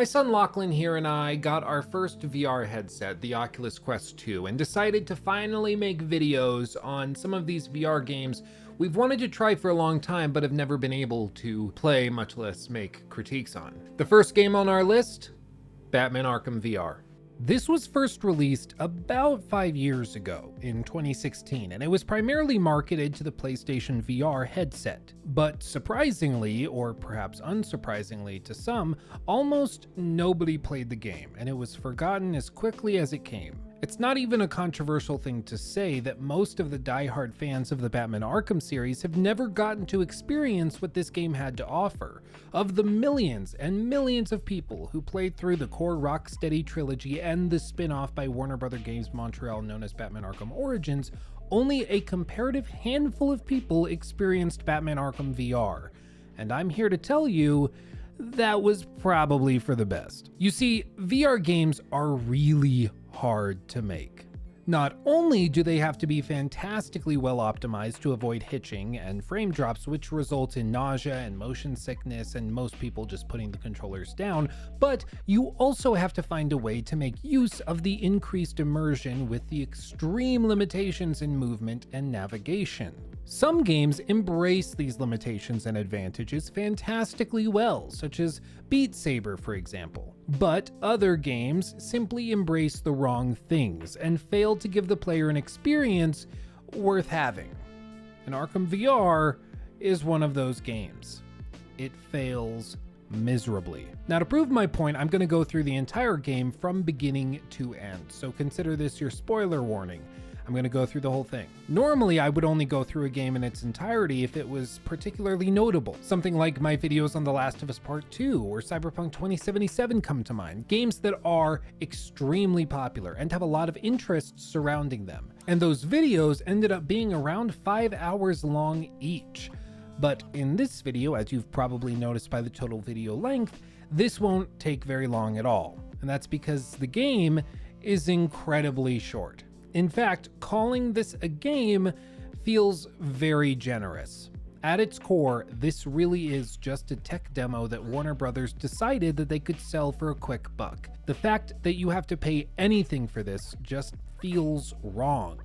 My son Lachlan here and I got our first VR headset, the Oculus Quest 2, and decided to finally make videos on some of these VR games we've wanted to try for a long time but have never been able to play, much less make critiques on. The first game on our list, Batman Arkham VR. This was first released about 5 years ago in 2016, and it was primarily marketed to the PlayStation VR headset. But surprisingly, or perhaps unsurprisingly to some, almost nobody played the game, and it was forgotten as quickly as it came. It's not even a controversial thing to say that most of the die-hard fans of the Batman Arkham series have never gotten to experience what this game had to offer. Of the millions and millions of people who played through the core Rocksteady trilogy and the spin-off by Warner Bros. Games Montreal known as Batman Arkham Origins, only a comparative handful of people experienced Batman Arkham VR. And I'm here to tell you, that was probably for the best. You see, VR games are really hard to make. Not only do they have to be fantastically well optimized to avoid hitching and frame drops, which result in nausea and motion sickness and most people just putting the controllers down, but you also have to find a way to make use of the increased immersion with the extreme limitations in movement and navigation. Some games embrace these limitations and advantages fantastically well, such as Beat Saber, for example. But other games simply embrace the wrong things and fail to give the player an experience worth having. And Arkham VR is one of those games. It fails miserably. Now, to prove my point, I'm going to go through the entire game from beginning to end, so consider this your spoiler warning. I'm going to go through the whole thing. Normally, I would only go through a game in its entirety if it was particularly notable. Something like my videos on The Last of Us Part 2 or Cyberpunk 2077 come to mind. Games that are extremely popular and have a lot of interest surrounding them. And those videos ended up being around 5 hours long each. But in this video, as you've probably noticed by the total video length, this won't take very long at all. And that's because the game is incredibly short. In fact, calling this a game feels very generous. At its core, this really is just a tech demo that Warner Bros. Decided that they could sell for a quick buck. The fact that you have to pay anything for this just feels wrong.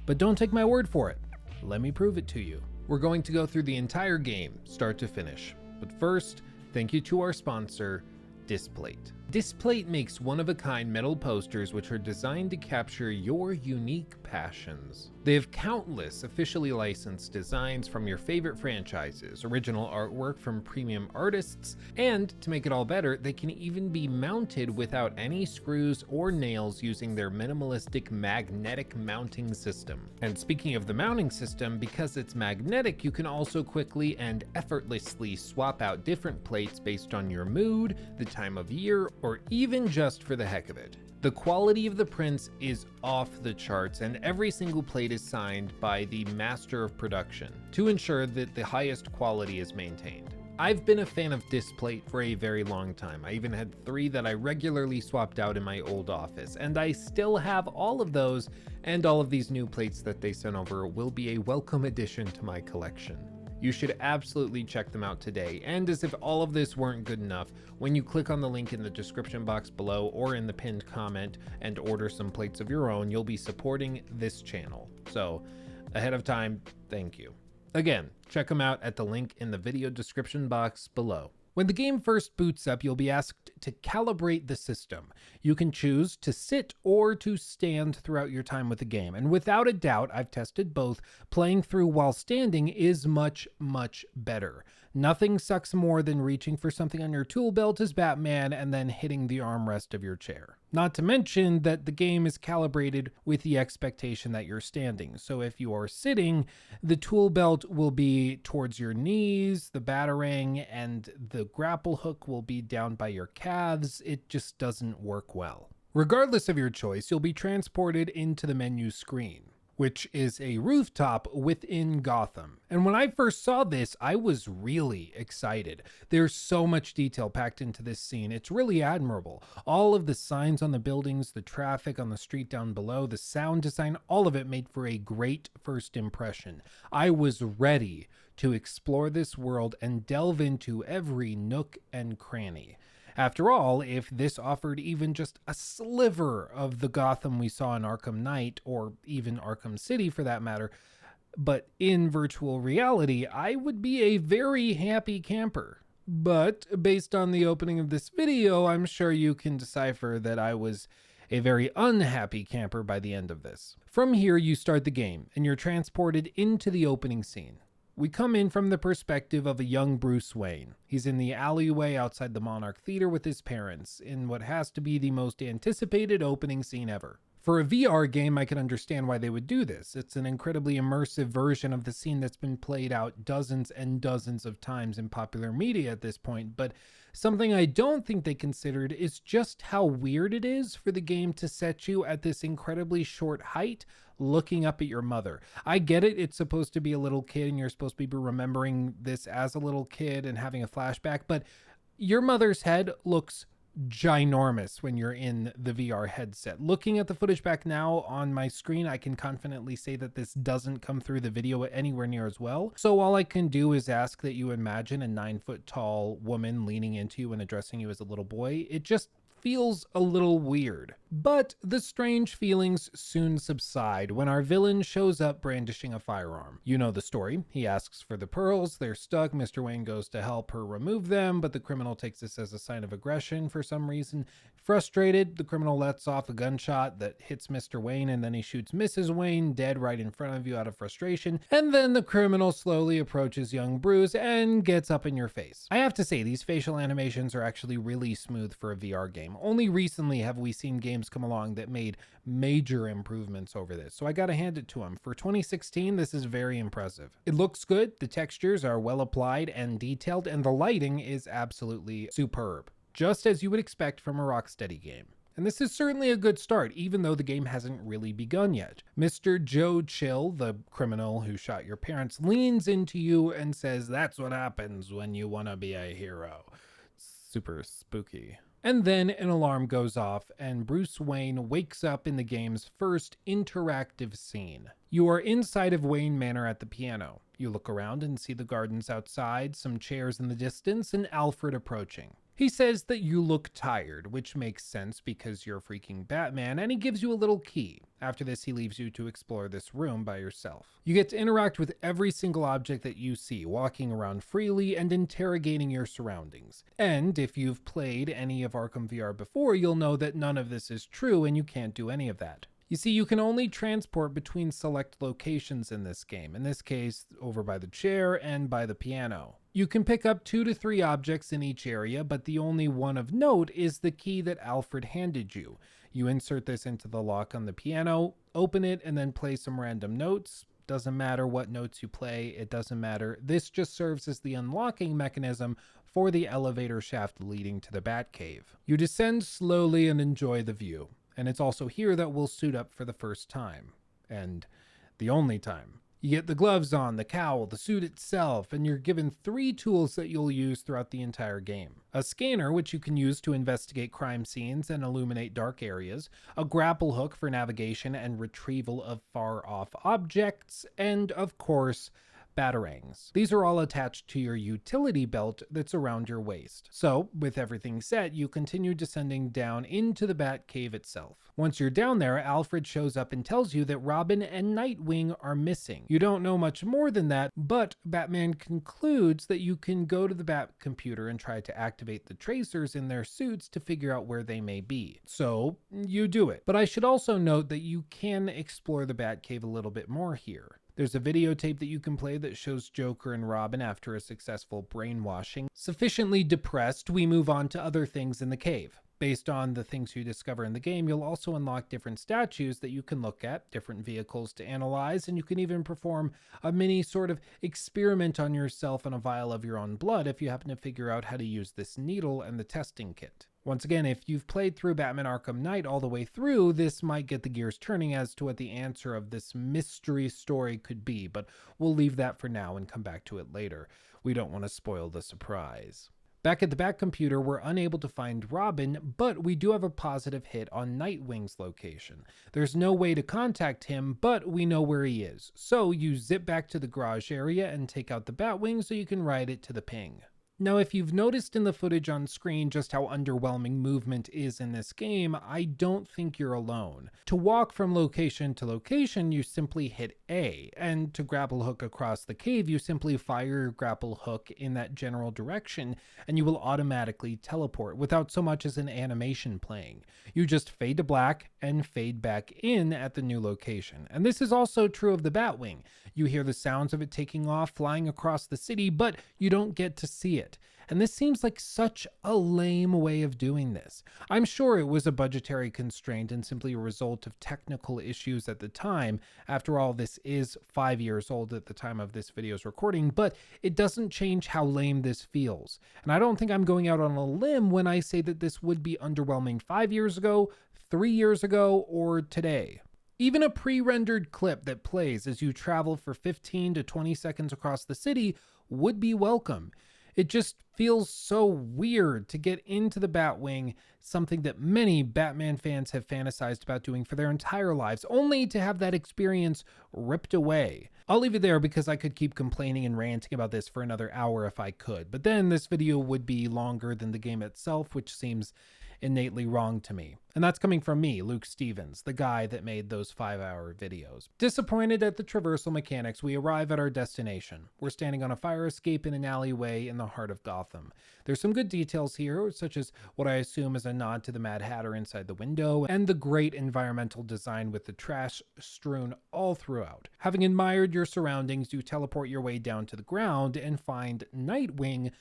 But don't take my word for it. Let me prove it to you. We're going to go through the entire game, start to finish. But first, thank you to our sponsor, Displate. Displate makes one-of-a-kind metal posters which are designed to capture your unique passions. They have countless officially licensed designs from your favorite franchises, original artwork from premium artists, and to make it all better, they can even be mounted without any screws or nails using their minimalistic magnetic mounting system. And speaking of the mounting system, because it's magnetic, you can also quickly and effortlessly swap out different plates based on your mood, the time of year, or even just for the heck of it. The quality of the prints is off the charts, and every single plate is signed by the master of production to ensure that the highest quality is maintained. I've been a fan of Displate for a very long time. I even had 3 that I regularly swapped out in my old office, and I still have all of those, and all of these new plates that they sent over will be a welcome addition to my collection. You should absolutely check them out today. And as if all of this weren't good enough, when you click on the link in the description box below or in the pinned comment and order some plates of your own, you'll be supporting this channel. So ahead of time, thank you. Again, check them out at the link in the video description box below. When the game first boots up, you'll be asked to calibrate the system. You can choose to sit or to stand throughout your time with the game. And without a doubt, I've tested both, playing through while standing is much, much better. Nothing sucks more than reaching for something on your tool belt as Batman and then hitting the armrest of your chair. Not to mention that the game is calibrated with the expectation that you're standing. So if you are sitting, the tool belt will be towards your knees, the batarang, and the grapple hook will be down by your calves. It just doesn't work well. Regardless of your choice, you'll be transported into the menu screen, which is a rooftop within Gotham. And when I first saw this, I was really excited. There's so much detail packed into this scene. It's really admirable. All of the signs on the buildings, the traffic on the street down below, the sound design, all of it made for a great first impression. I was ready to explore this world and delve into every nook and cranny. After all, if this offered even just a sliver of the Gotham we saw in Arkham Knight, or even Arkham City for that matter, but in virtual reality, I would be a very happy camper. But based on the opening of this video, I'm sure you can decipher that I was a very unhappy camper by the end of this. From here, you start the game, and you're transported into the opening scene. We come in from the perspective of a young Bruce Wayne. He's in the alleyway outside the Monarch Theater with his parents, in what has to be the most anticipated opening scene ever. For a VR game, I can understand why they would do this. It's an incredibly immersive version of the scene that's been played out dozens and dozens of times in popular media at this point, but something I don't think they considered is just how weird it is for the game to set you at this incredibly short height looking up at your mother. I get it, it's supposed to be a little kid and you're supposed to be remembering this as a little kid and having a flashback, but your mother's head looks ginormous when you're in the VR headset. Looking at the footage back now on my screen, I can confidently say that this doesn't come through the video anywhere near as well. So all I can do is ask that you imagine a 9-foot tall woman leaning into you and addressing you as a little boy. It just feels a little weird. But the strange feelings soon subside when our villain shows up brandishing a firearm. You know the story. He asks for the pearls, they're stuck, Mr. Wayne goes to help her remove them, but the criminal takes this as a sign of aggression for some reason. Frustrated, the criminal lets off a gunshot that hits Mr. Wayne, and then he shoots Mrs. Wayne dead right in front of you out of frustration, and then the criminal slowly approaches young Bruce and gets up in your face. I have to say, these facial animations are actually really smooth for a VR game. Only recently have we seen games come along that made major improvements over this, so I gotta hand it to them. For 2016, this is very impressive. It looks good, the textures are well applied and detailed, and the lighting is absolutely superb, just as you would expect from a Rocksteady game. And this is certainly a good start, even though the game hasn't really begun yet. Mr. Joe Chill, the criminal who shot your parents, leans into you and says, "That's what happens when you want to be a hero." Super spooky. And then an alarm goes off and Bruce Wayne wakes up in the game's first interactive scene. You are inside of Wayne Manor at the piano. You look around and see the gardens outside, some chairs in the distance, and Alfred approaching. He says that you look tired, which makes sense because you're freaking Batman, and he gives you a little key. After this, he leaves you to explore this room by yourself. You get to interact with every single object that you see, walking around freely and interrogating your surroundings. And if you've played any of Arkham VR before, you'll know that none of this is true and you can't do any of that. You see, you can only transport between select locations in this game, in this case, over by the chair and by the piano. You can pick up 2 to 3 objects in each area, but the only one of note is the key that Alfred handed you. You insert this into the lock on the piano, open it, and then play some random notes. Doesn't matter what notes you play, it doesn't matter. This just serves as the unlocking mechanism for the elevator shaft leading to the Batcave. You descend slowly and enjoy the view. And it's also here that we'll suit up for the first time. And the only time. You get the gloves on, the cowl, the suit itself, and you're given 3 tools that you'll use throughout the entire game. A scanner, which you can use to investigate crime scenes and illuminate dark areas, a grapple hook for navigation and retrieval of far-off objects, and of course, batarangs. These are all attached to your utility belt that's around your waist. So, with everything set, you continue descending down into the Batcave itself. Once you're down there, Alfred shows up and tells you that Robin and Nightwing are missing. You don't know much more than that, but Batman concludes that you can go to the Bat computer and try to activate the tracers in their suits to figure out where they may be. So, you do it. But I should also note that you can explore the Batcave a little bit more here. There's a videotape that you can play that shows Joker and Robin after a successful brainwashing. Sufficiently depressed, we move on to other things in the cave. Based on the things you discover in the game, you'll also unlock different statues that you can look at, different vehicles to analyze, and you can even perform a mini sort of experiment on yourself on a vial of your own blood if you happen to figure out how to use this needle and the testing kit. Once again, if you've played through Batman Arkham Knight all the way through, this might get the gears turning as to what the answer of this mystery story could be, but we'll leave that for now and come back to it later. We don't want to spoil the surprise. Back at the Bat computer, we're unable to find Robin, but we do have a positive hit on Nightwing's location. There's no way to contact him, but we know where he is. So you zip back to the garage area and take out the Batwing so you can ride it to the ping. Now, if you've noticed in the footage on screen just how underwhelming movement is in this game, I don't think you're alone. To walk from location to location, you simply hit A, and to grapple hook across the cave, you simply fire your grapple hook in that general direction, and you will automatically teleport without so much as an animation playing. You just fade to black and fade back in at the new location. And this is also true of the Batwing. You hear the sounds of it taking off, flying across the city, but you don't get to see it. And this seems like such a lame way of doing this. I'm sure it was a budgetary constraint and simply a result of technical issues at the time. After all, this is 5 years old at the time of this video's recording, but it doesn't change how lame this feels. And I don't think I'm going out on a limb when I say that this would be underwhelming 5 years ago, 3 years ago, or today. Even a pre-rendered clip that plays as you travel for 15 to 20 seconds across the city would be welcome. It just feels so weird to get into the Batwing, something that many Batman fans have fantasized about doing for their entire lives, only to have that experience ripped away. I'll leave it there because I could keep complaining and ranting about this for another hour if I could, but then this video would be longer than the game itself, which seems innately wrong to me. And that's coming from me, Luke Stevens, the guy that made those 5-hour videos. Disappointed at the traversal mechanics, we arrive at our destination. We're standing on a fire escape in an alleyway in the heart of Gotham. There's some good details here, such as what I assume is a nod to the Mad Hatter inside the window, and the great environmental design with the trash strewn all throughout. Having admired your surroundings, you teleport your way down to the ground and find Nightwing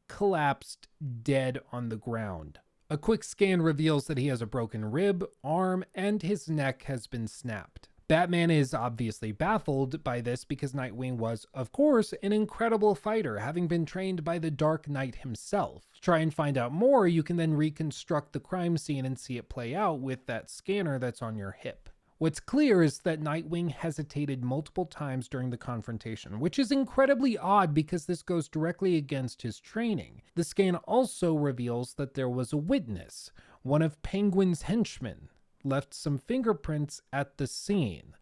collapsed dead on the ground. A quick scan reveals that he has a broken rib, arm, and his neck has been snapped. Batman is obviously baffled by this because Nightwing was, of course, an incredible fighter, having been trained by the Dark Knight himself. To try and find out more, you can then reconstruct the crime scene and see it play out with that scanner that's on your hip. What's clear is that Nightwing hesitated multiple times during the confrontation, which is incredibly odd because this goes directly against his training. The scan also reveals that there was a witness, one of Penguin's henchmen, left some fingerprints at the scene.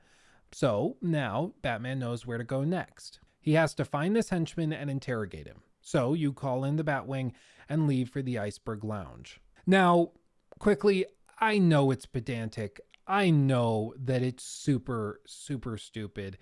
So now Batman knows where to go next. He has to find this henchman and interrogate him. So you call in the Batwing and leave for the Iceberg Lounge. Now, quickly, I know it's pedantic. I know that it's super, super stupid,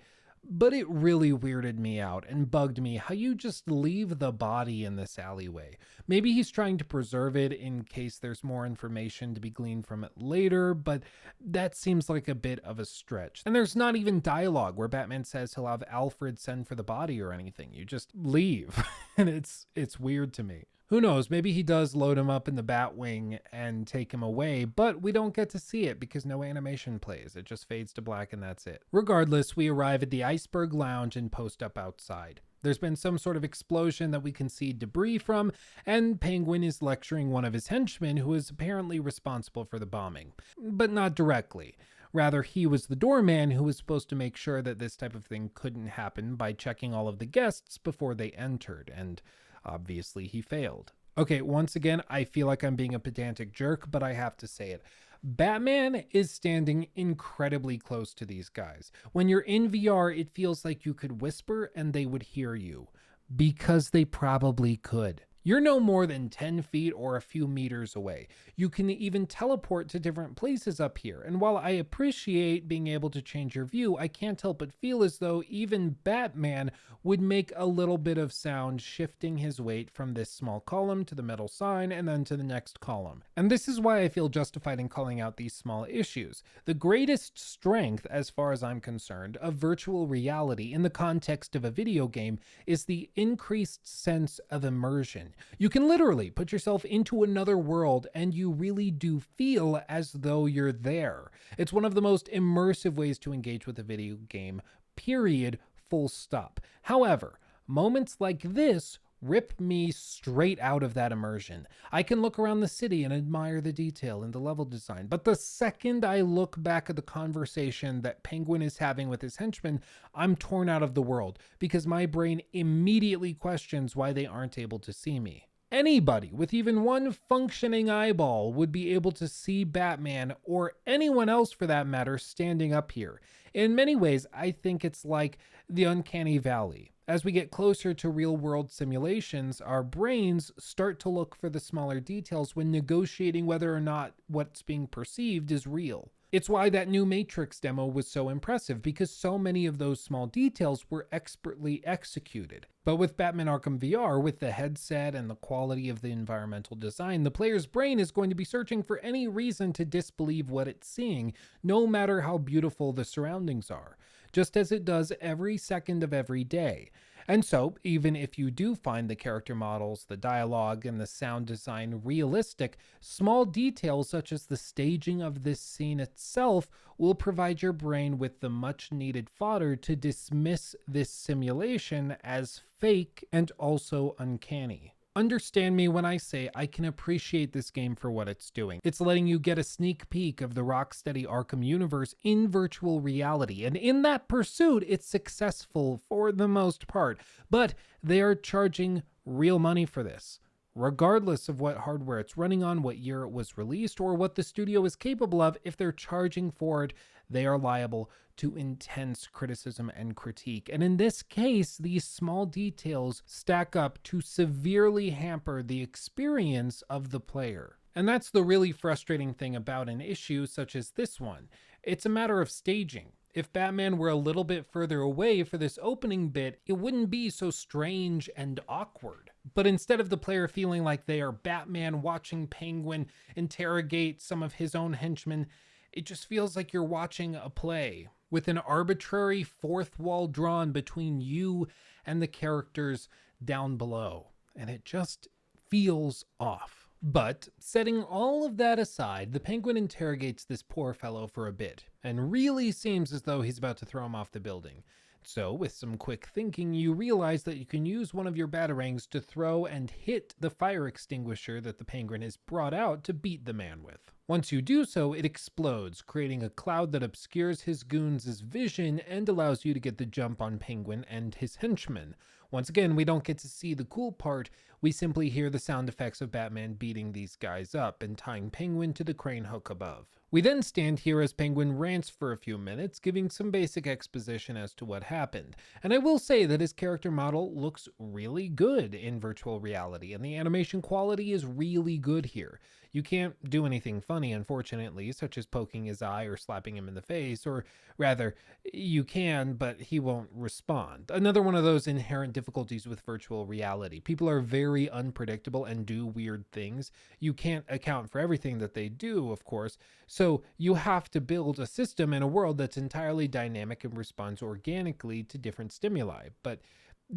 but it really weirded me out and bugged me how you just leave the body in this alleyway. Maybe he's trying to preserve it in case there's more information to be gleaned from it later, but that seems like a bit of a stretch. And there's not even dialogue where Batman says he'll have Alfred send for the body or anything. You just leave, and it's weird to me. Who knows, maybe he does load him up in the Batwing and take him away, but we don't get to see it because no animation plays. It just fades to black and that's it. Regardless, we arrive at the Iceberg Lounge and post up outside. There's been some sort of explosion that we can see debris from, and Penguin is lecturing one of his henchmen who is apparently responsible for the bombing, but not directly. Rather, he was the doorman who was supposed to make sure that this type of thing couldn't happen by checking all of the guests before they entered, and obviously he failed. Okay, once again, I feel like I'm being a pedantic jerk, but I have to say it. Batman is standing incredibly close to these guys. When you're in VR, it feels like you could whisper and they would hear you. Because they probably could. You're no more than 10 feet or a few meters away. You can even teleport to different places up here. And while I appreciate being able to change your view, I can't help but feel as though even Batman would make a little bit of sound shifting his weight from this small column to the metal sign and then to the next column. And this is why I feel justified in calling out these small issues. The greatest strength, as far as I'm concerned, of virtual reality in the context of a video game is the increased sense of immersion. You can literally put yourself into another world and you really do feel as though you're there. It's one of the most immersive ways to engage with a video game, period, full stop. However, moments like this rip me straight out of that immersion. I can look around the city and admire the detail and the level design, but the second I look back at the conversation that Penguin is having with his henchman, I'm torn out of the world because my brain immediately questions why they aren't able to see me. Anybody with even one functioning eyeball would be able to see Batman, or anyone else for that matter, standing up here. In many ways, I think it's like the uncanny valley. As we get closer to real-world simulations, our brains start to look for the smaller details when negotiating whether or not what's being perceived is real. It's why that new Matrix demo was so impressive, because so many of those small details were expertly executed. But with Batman Arkham VR, with the headset and the quality of the environmental design, the player's brain is going to be searching for any reason to disbelieve what it's seeing, no matter how beautiful the surroundings are, just as it does every second of every day. And so, even if you do find the character models, the dialogue, and the sound design realistic, small details such as the staging of this scene itself will provide your brain with the much needed fodder to dismiss this simulation as fake and also uncanny. Understand me when I say I can appreciate this game for what it's doing. It's letting you get a sneak peek of the Rocksteady Arkham universe in virtual reality, and in that pursuit, it's successful for the most part, but they are charging real money for this. Regardless of what hardware it's running on, what year it was released, or what the studio is capable of, if they're charging for it, they are liable to intense criticism and critique. And in this case, these small details stack up to severely hamper the experience of the player. And that's the really frustrating thing about an issue such as this one. It's a matter of staging. If Batman were a little bit further away for this opening bit, it wouldn't be so strange and awkward. But instead of the player feeling like they are Batman watching Penguin interrogate some of his own henchmen, it just feels like you're watching a play with an arbitrary fourth wall drawn between you and the characters down below. And it just feels off. But setting all of that aside, the Penguin interrogates this poor fellow for a bit and really seems as though he's about to throw him off the building. So, with some quick thinking, you realize that you can use one of your batarangs to throw and hit the fire extinguisher that the Penguin has brought out to beat the man with. Once you do so, it explodes, creating a cloud that obscures his goons' vision and allows you to get the jump on Penguin and his henchmen. Once again, we don't get to see the cool part, we simply hear the sound effects of Batman beating these guys up and tying Penguin to the crane hook above. We then stand here as Penguin rants for a few minutes, giving some basic exposition as to what happened. And I will say that his character model looks really good in virtual reality, and the animation quality is really good here. You can't do anything funny, unfortunately, such as poking his eye or slapping him in the face, or rather, you can, but he won't respond. Another one of those inherent difficulties with virtual reality. People are very unpredictable and do weird things. You can't account for everything that they do, of course, so you have to build a system in a world that's entirely dynamic and responds organically to different stimuli. But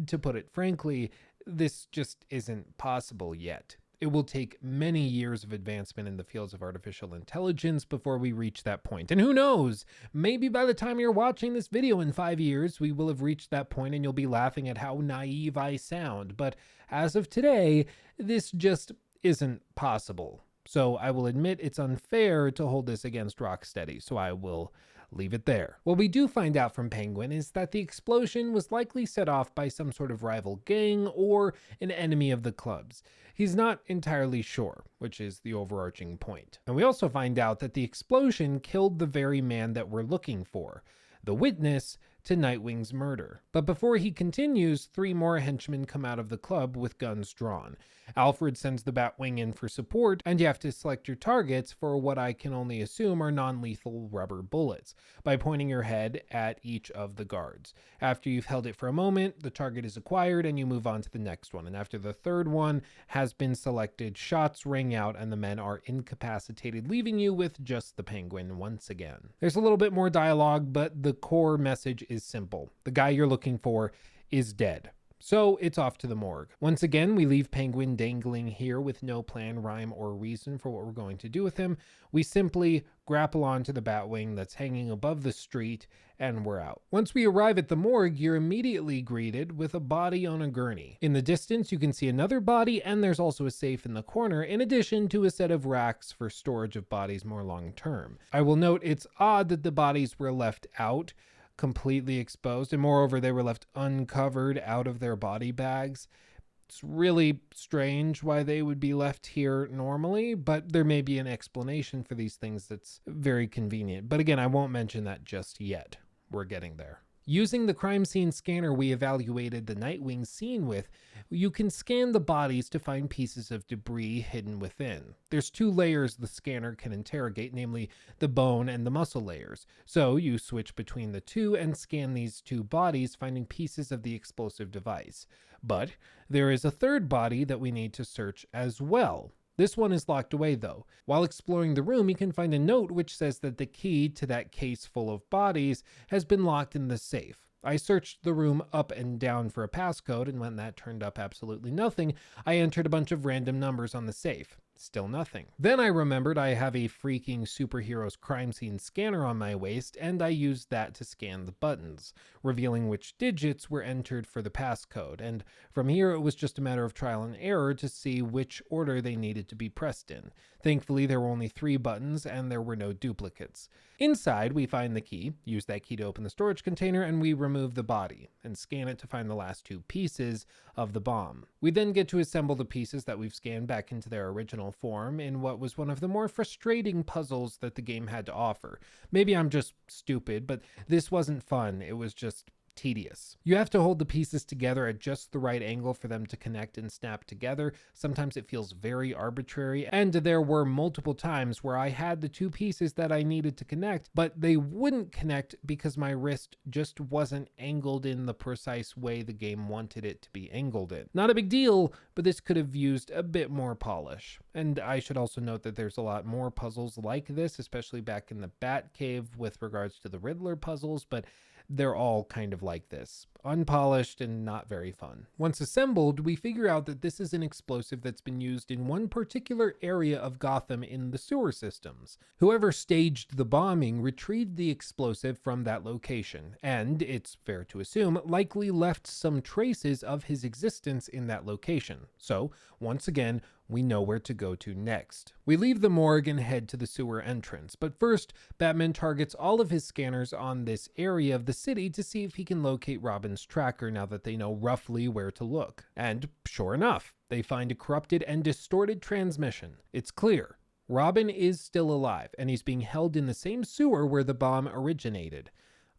to put it frankly, this just isn't possible yet. It will take many years of advancement in the fields of artificial intelligence before we reach that point. And who knows, maybe by the time you're watching this video in 5 years, we will have reached that point and you'll be laughing at how naive I sound. But as of today, this just isn't possible. So I will admit it's unfair to hold this against Rocksteady, so I will leave it there. What we do find out from Penguin is that the explosion was likely set off by some sort of rival gang or an enemy of the club's. He's not entirely sure, which is the overarching point. And we also find out that the explosion killed the very man that we're looking for, the witness to Nightwing's murder. But before he continues, 3 more henchmen come out of the club with guns drawn. Alfred sends the Batwing in for support, and you have to select your targets for what I can only assume are non-lethal rubber bullets, by pointing your head at each of the guards. After you've held it for a moment, the target is acquired and you move on to the next one. And after the third one has been selected, shots ring out and the men are incapacitated, leaving you with just the Penguin once again. There's a little bit more dialogue, but the core message is simple. The guy you're looking for is dead. So it's off to the morgue. Once again, we leave Penguin dangling here with no plan, rhyme, or reason for what we're going to do with him. We simply grapple onto the Batwing that's hanging above the street, and we're out. Once we arrive at the morgue, you're immediately greeted with a body on a gurney. In the distance, you can see another body, and there's also a safe in the corner, in addition to a set of racks for storage of bodies more long-term. I will note it's odd that the bodies were left out, completely exposed, and moreover they were left uncovered out of their body bags. It's really strange why they would be left here normally, but there may be an explanation for these things that's very convenient. But again, I won't mention that just yet. We're getting there. Using the crime scene scanner we evaluated the Nightwing scene with, you can scan the bodies to find pieces of debris hidden within. There's two layers the scanner can interrogate, namely the bone and the muscle layers. So you switch between the two and scan these two bodies, finding pieces of the explosive device. But there is a third body that we need to search as well. This one is locked away though. While exploring the room, you can find a note which says that the key to that case full of bodies has been locked in the safe. I searched the room up and down for a passcode, and when that turned up absolutely nothing, I entered a bunch of random numbers on the safe. Still nothing. Then I remembered I have a freaking superhero's crime scene scanner on my waist, and I used that to scan the buttons, revealing which digits were entered for the passcode, and from here it was just a matter of trial and error to see which order they needed to be pressed in. Thankfully, there were only 3 buttons and there were no duplicates. Inside, we find the key, use that key to open the storage container, and we remove the body and scan it to find the last 2 pieces of the bomb. We then get to assemble the pieces that we've scanned back into their original form in what was one of the more frustrating puzzles that the game had to offer. Maybe I'm just stupid, but this wasn't fun. It was just tedious. You have to hold the pieces together at just the right angle for them to connect and snap together. Sometimes it feels very arbitrary, and there were multiple times where I had the 2 pieces that I needed to connect, but they wouldn't connect because my wrist just wasn't angled in the precise way the game wanted it to be angled in. Not a big deal, but this could have used a bit more polish. And I should also note that there's a lot more puzzles like this, especially back in the Batcave with regards to the Riddler puzzles, but they're all kind of like this, unpolished and not very fun. Once assembled, we figure out that this is an explosive that's been used in one particular area of Gotham in the sewer systems. Whoever staged the bombing retrieved the explosive from that location, and, it's fair to assume, likely left some traces of his existence in that location. So, once again, we know where to go to next. We leave the morgue and head to the sewer entrance, but first, Batman targets all of his scanners on this area of the city to see if he can locate Robin's tracker now that they know roughly where to look. And sure enough, they find a corrupted and distorted transmission. It's clear. Robin is still alive, and he's being held in the same sewer where the bomb originated.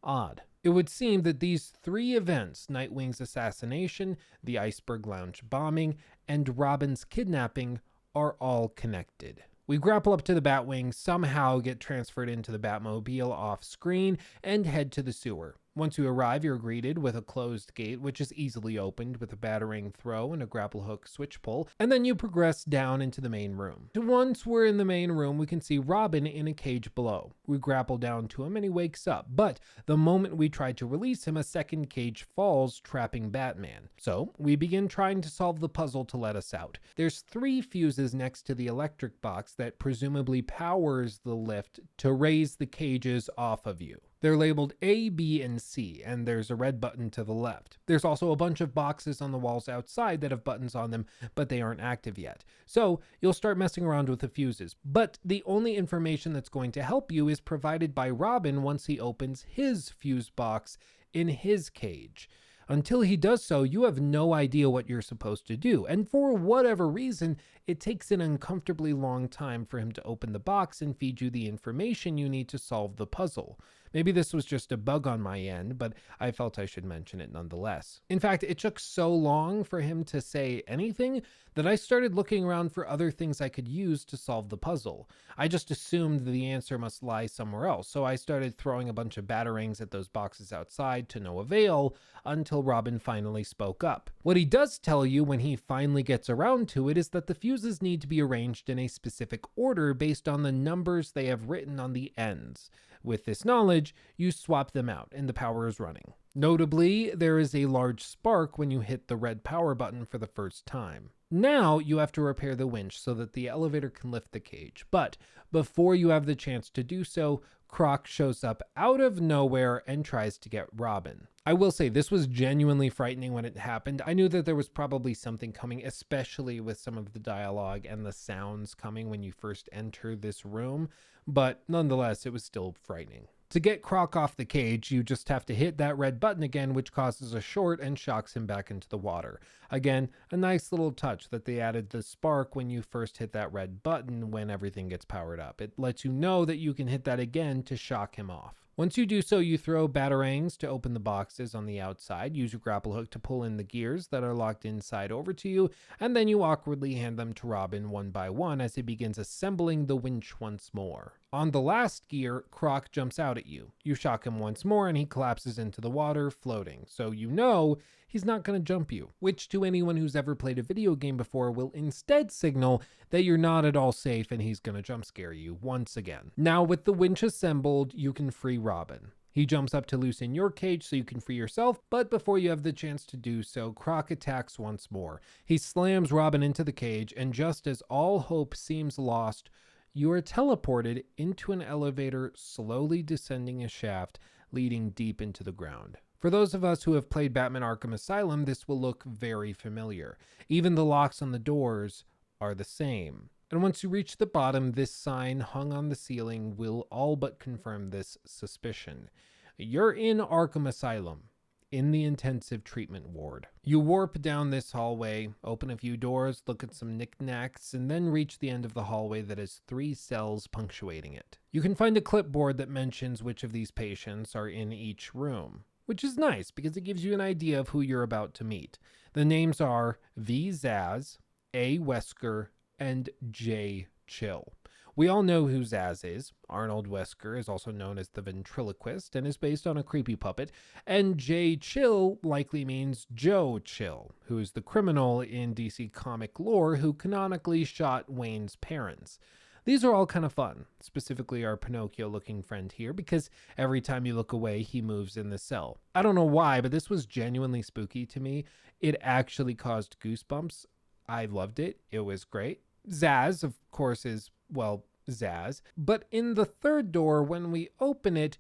Odd. It would seem that these 3 events, Nightwing's assassination, the Iceberg Lounge bombing, and Robin's kidnapping, are all connected. We grapple up to the Batwing, somehow get transferred into the Batmobile off screen, and head to the sewer. Once you arrive, you're greeted with a closed gate, which is easily opened with a battering throw and a grapple hook switch pull, and then you progress down into the main room. Once we're in the main room, we can see Robin in a cage below. We grapple down to him and he wakes up, but the moment we try to release him, a second cage falls, trapping Batman. So we begin trying to solve the puzzle to let us out. There's 3 fuses next to the electric box that presumably powers the lift to raise the cages off of you. They're labeled A, B, and C, and there's a red button to the left. There's also a bunch of boxes on the walls outside that have buttons on them, but they aren't active yet. So you'll start messing around with the fuses. But the only information that's going to help you is provided by Robin once he opens his fuse box in his cage. Until he does so, you have no idea what you're supposed to do, and for whatever reason, it takes an uncomfortably long time for him to open the box and feed you the information you need to solve the puzzle. Maybe this was just a bug on my end, but I felt I should mention it nonetheless. In fact, it took so long for him to say anything that I started looking around for other things I could use to solve the puzzle. I just assumed the answer must lie somewhere else, so I started throwing a bunch of batarangs at those boxes outside to no avail until Robin finally spoke up. What he does tell you when he finally gets around to it is that the fuses need to be arranged in a specific order based on the numbers they have written on the ends. With this knowledge, you swap them out and the power is running. Notably, there is a large spark when you hit the red power button for the first time. Now you have to repair the winch so that the elevator can lift the cage, but before you have the chance to do so, Croc shows up out of nowhere and tries to get Robin. I will say this was genuinely frightening when it happened. I knew that there was probably something coming, especially with some of the dialogue and the sounds coming when you first enter this room, but nonetheless, it was still frightening. To get Croc off the cage, you just have to hit that red button again, which causes a short and shocks him back into the water. Again, a nice little touch that they added the spark when you first hit that red button when everything gets powered up. It lets you know that you can hit that again to shock him off. Once you do so, you throw batarangs to open the boxes on the outside, use your grapple hook to pull in the gears that are locked inside over to you, and then you awkwardly hand them to Robin one by one as he begins assembling the winch once more. On the last gear, Croc jumps out at you. You shock him once more and he collapses into the water, floating, so you know he's not going to jump you, which to anyone who's ever played a video game before will instead signal that you're not at all safe and he's going to jump scare you once again. Now with the winch assembled, you can free Robin. He jumps up to loosen your cage so you can free yourself, but before you have the chance to do so, Croc attacks once more. He slams Robin into the cage, and just as all hope seems lost, you are teleported into an elevator slowly descending a shaft leading deep into the ground. For those of us who have played Batman Arkham Asylum, this will look very familiar. Even the locks on the doors are the same. And once you reach the bottom, this sign hung on the ceiling will all but confirm this suspicion. You're in Arkham Asylum, in the intensive treatment ward. You warp down this hallway, open a few doors, look at some knickknacks, and then reach the end of the hallway that has 3 cells punctuating it. You can find a clipboard that mentions which of these patients are in each room, which is nice because it gives you an idea of who you're about to meet. The names are V. Zaz, A. Wesker, and J. Chill. We all know who Zaz is. Arnold Wesker is also known as the ventriloquist and is based on a creepy puppet. And J. Chill likely means Joe Chill, who is the criminal in DC comic lore who canonically shot Wayne's parents. These are all kind of fun, specifically our Pinocchio-looking friend here, because every time you look away, he moves in the cell. I don't know why, but this was genuinely spooky to me. It actually caused goosebumps. I loved it. It was great. Zaz, of course, is, well, Zaz. But in the third door, when we open it,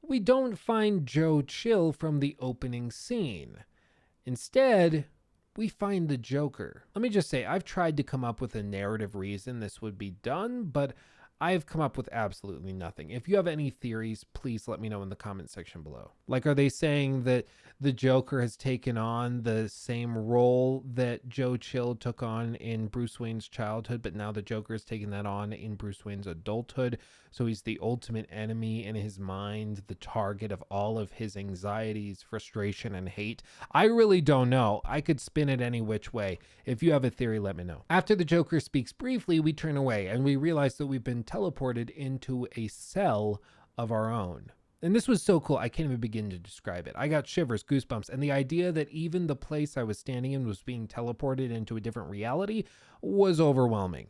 we don't find Joe Chill from the opening scene. Instead, we find the Joker. Let me just say, I've tried to come up with a narrative reason this would be done, but I've come up with absolutely nothing. If you have any theories, please let me know in the comment section below. Like, are they saying that the Joker has taken on the same role that Joe Chill took on in Bruce Wayne's childhood, but now the Joker is taking that on in Bruce Wayne's adulthood? So he's the ultimate enemy in his mind, the target of all of his anxieties, frustration, and hate. I really don't know. I could spin it any which way. If you have a theory, let me know. After the Joker speaks briefly, we turn away and we realize that we've been teleported into a cell of our own. And this was so cool, I can't even begin to describe it. I got shivers, goosebumps, and the idea that even the place I was standing in was being teleported into a different reality was overwhelming.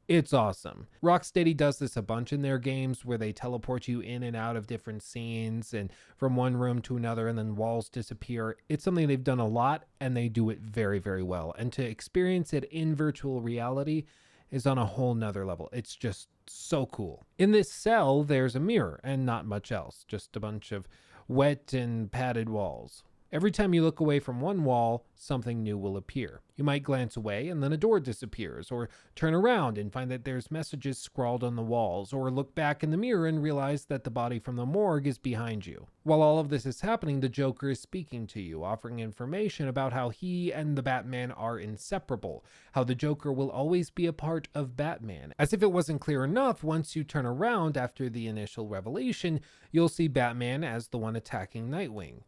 It's awesome. Rocksteady does this a bunch in their games where they teleport you in and out of different scenes and from one room to another, and then walls disappear. It's something they've done a lot and they do it very, very well. And to experience it in virtual reality is on a whole nother level. It's just so cool. In this cell, there's a mirror and not much else, just a bunch of wet and padded walls. Every time you look away from one wall, something new will appear. You might glance away and then a door disappears, or turn around and find that there's messages scrawled on the walls, or look back in the mirror and realize that the body from the morgue is behind you. While all of this is happening, the Joker is speaking to you, offering information about how he and the Batman are inseparable, how the Joker will always be a part of Batman. As if it wasn't clear enough, once you turn around after the initial revelation, you'll see Batman as the one attacking Nightwing,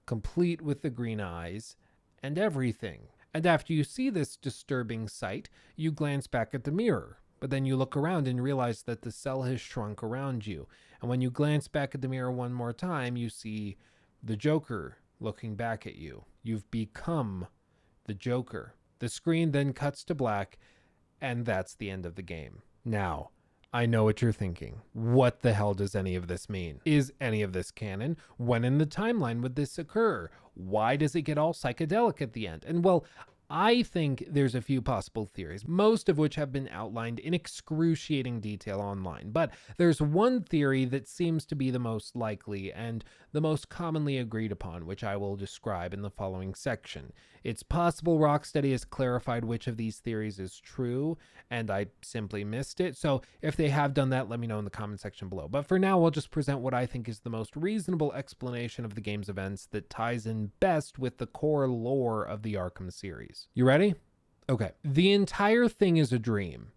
complete with the green eyes and everything. And after you see this disturbing sight, you glance back at the mirror, but then you look around and realize that the cell has shrunk around you. And when you glance back at the mirror one more time, you see the Joker looking back at you. You've become the Joker. The screen then cuts to black, and that's the end of the game. Now, I know what you're thinking. What the hell does any of this mean? Is any of this canon? When in the timeline would this occur? Why does it get all psychedelic at the end? And well, I think there's a few possible theories, most of which have been outlined in excruciating detail online. But there's one theory that seems to be the most likely and the most commonly agreed upon, which I will describe in the following section. It's possible Rocksteady has clarified which of these theories is true, and I simply missed it. So if they have done that, let me know in the comment section below. But for now, I'll just present what I think is the most reasonable explanation of the game's events that ties in best with the core lore of the Arkham series. You ready? Okay. The entire thing is a dream.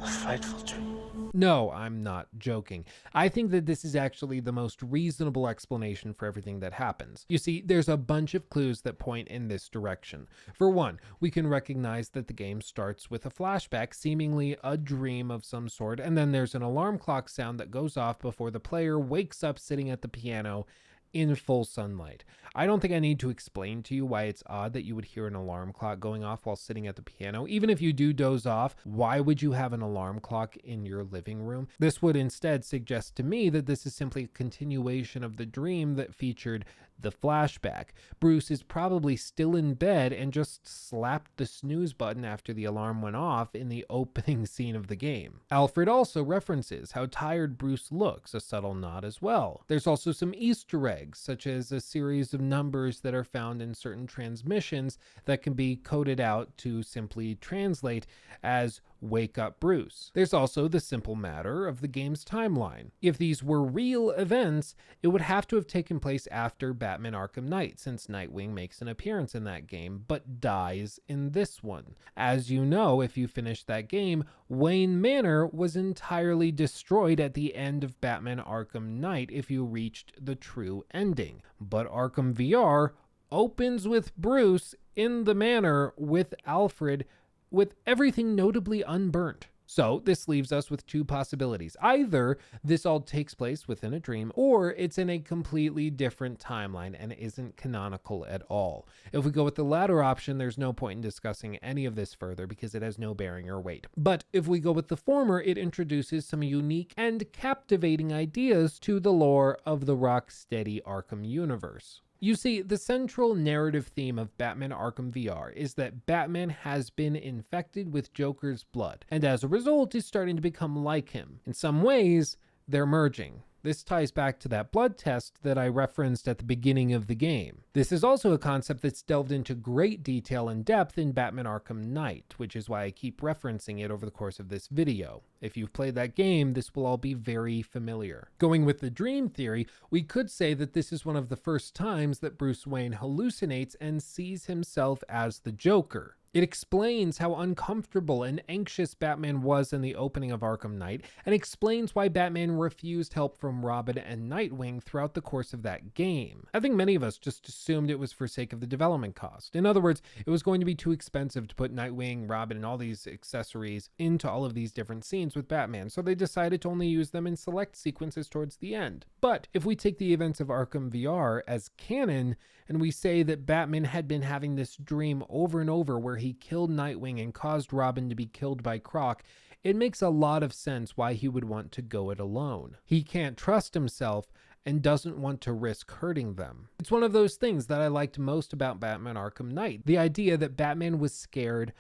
A frightful dream. No, I'm not joking. I think that this is actually the most reasonable explanation for everything that happens. You see, there's a bunch of clues that point in this direction. For one, we can recognize that the game starts with a flashback, seemingly a dream of some sort, and then there's an alarm clock sound that goes off before the player wakes up sitting at the piano in full sunlight. I don't think I need to explain to you why it's odd that you would hear an alarm clock going off while sitting at the piano. Even if you do doze off, why would you have an alarm clock in your living room? This would instead suggest to me that this is simply a continuation of the dream that featured the flashback. Bruce is probably still in bed and just slapped the snooze button after the alarm went off in the opening scene of the game. Alfred also references how tired Bruce looks, a subtle nod as well. There's also some Easter eggs, such as a series of numbers that are found in certain transmissions that can be coded out to simply translate as "Wake up, Bruce." There's also the simple matter of the game's timeline. If these were real events, it would have to have taken place after Batman Arkham Knight, since Nightwing makes an appearance in that game, but dies in this one. As you know, if you finished that game, Wayne Manor was entirely destroyed at the end of Batman Arkham Knight if you reached the true ending. But Arkham VR opens with Bruce in the manor with Alfred, with everything notably unburnt. So this leaves us with two possibilities. Either this all takes place within a dream, or it's in a completely different timeline and isn't canonical at all. If we go with the latter option, there's no point in discussing any of this further because it has no bearing or weight. But if we go with the former, it introduces some unique and captivating ideas to the lore of the Rocksteady Arkham universe. You see, the central narrative theme of Batman Arkham VR is that Batman has been infected with Joker's blood, and as a result is starting to become like him. In some ways, they're merging. This ties back to that blood test that I referenced at the beginning of the game. This is also a concept that's delved into great detail and depth in Batman Arkham Knight, which is why I keep referencing it over the course of this video. If you've played that game, this will all be very familiar. Going with the dream theory, we could say that this is one of the first times that Bruce Wayne hallucinates and sees himself as the Joker. It explains how uncomfortable and anxious Batman was in the opening of Arkham Knight, and explains why Batman refused help from Robin and Nightwing throughout the course of that game. I think many of us just assumed it was for sake of the development cost. In other words, it was going to be too expensive to put Nightwing, Robin, and all these accessories into all of these different scenes with Batman, so they decided to only use them in select sequences towards the end. But if we take the events of Arkham VR as canon, and we say that Batman had been having this dream over and over where he killed Nightwing and caused Robin to be killed by Croc, it makes a lot of sense why he would want to go it alone. He can't trust himself and doesn't want to risk hurting them. It's one of those things that I liked most about Batman Arkham Knight, the idea that Batman was scared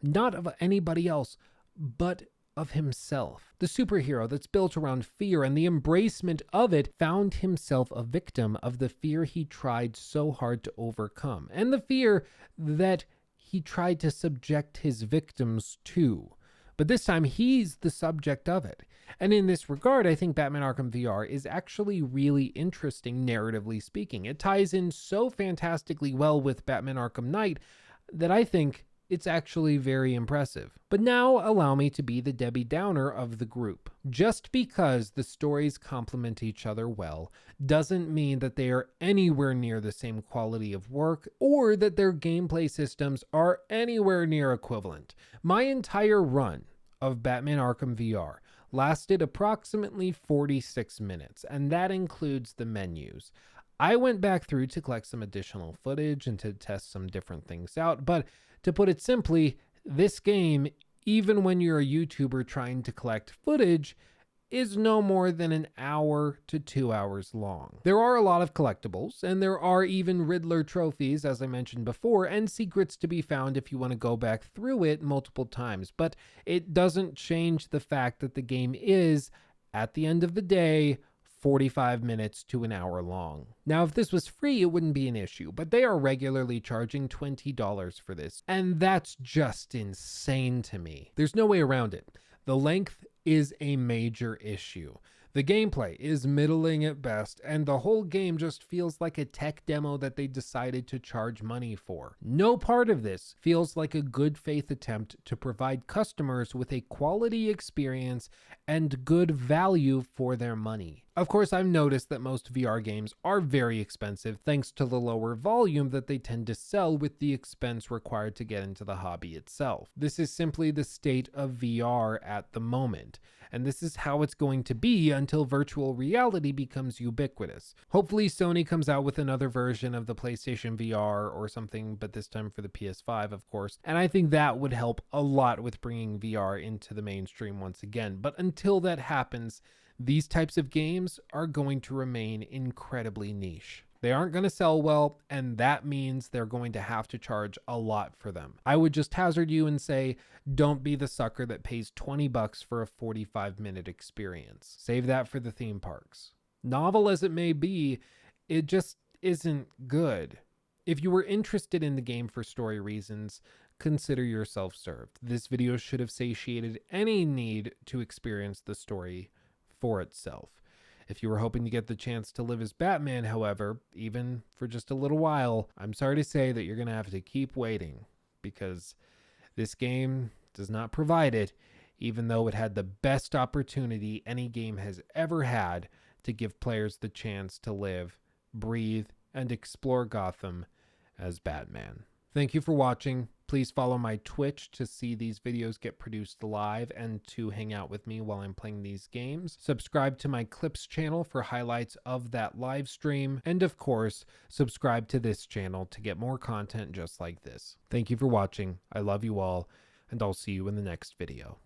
not of anybody else, but of himself. The superhero that's built around fear and the embracement of it found himself a victim of the fear he tried so hard to overcome, and the fear that he tried to subject his victims to. But this time he's the subject of it. And in this regard, I think Batman Arkham VR is actually really interesting, narratively speaking. It ties in so fantastically well with Batman Arkham Knight that I think it's actually very impressive. But now allow me to be the Debbie Downer of the group. Just because the stories complement each other well doesn't mean that they are anywhere near the same quality of work or that their gameplay systems are anywhere near equivalent. My entire run of Batman Arkham VR lasted approximately 46 minutes, and that includes the menus. I went back through to collect some additional footage and to test some different things out, but to put it simply, this game, even when you're a YouTuber trying to collect footage, is no more than an hour to 2 hours long. There are a lot of collectibles, and there are even Riddler trophies, as I mentioned before, and secrets to be found if you want to go back through it multiple times, but it doesn't change the fact that the game is, at the end of the day, 45 minutes to an hour long. Now, if this was free, it wouldn't be an issue, but they are regularly charging $20 for this, and that's just insane to me. There's no way around it. The length is a major issue. The gameplay is middling at best, and the whole game just feels like a tech demo that they decided to charge money for. No part of this feels like a good faith attempt to provide customers with a quality experience and good value for their money. Of course, I've noticed that most VR games are very expensive thanks to the lower volume that they tend to sell with the expense required to get into the hobby itself. This is simply the state of VR at the moment, and this is how it's going to be until virtual reality becomes ubiquitous. Hopefully Sony comes out with another version of the PlayStation VR or something, but this time for the PS5, of course, and I think that would help a lot with bringing VR into the mainstream once again. But until that happens, these types of games are going to remain incredibly niche. They aren't going to sell well, and that means they're going to have to charge a lot for them. I would just hazard you and say, don't be the sucker that pays $20 for a 45-minute experience. Save that for the theme parks. Novel as it may be, it just isn't good. If you were interested in the game for story reasons, consider yourself served. This video should have satiated any need to experience the story for itself. If you were hoping to get the chance to live as Batman, however, even for just a little while, I'm sorry to say that you're going to have to keep waiting, because this game does not provide it, even though it had the best opportunity any game has ever had to give players the chance to live, breathe, and explore Gotham as Batman. Thank you for watching. Please follow my Twitch to see these videos get produced live and to hang out with me while I'm playing these games. Subscribe to my Clips channel for highlights of that live stream. And of course, subscribe to this channel to get more content just like this. Thank you for watching. I love you all, and I'll see you in the next video.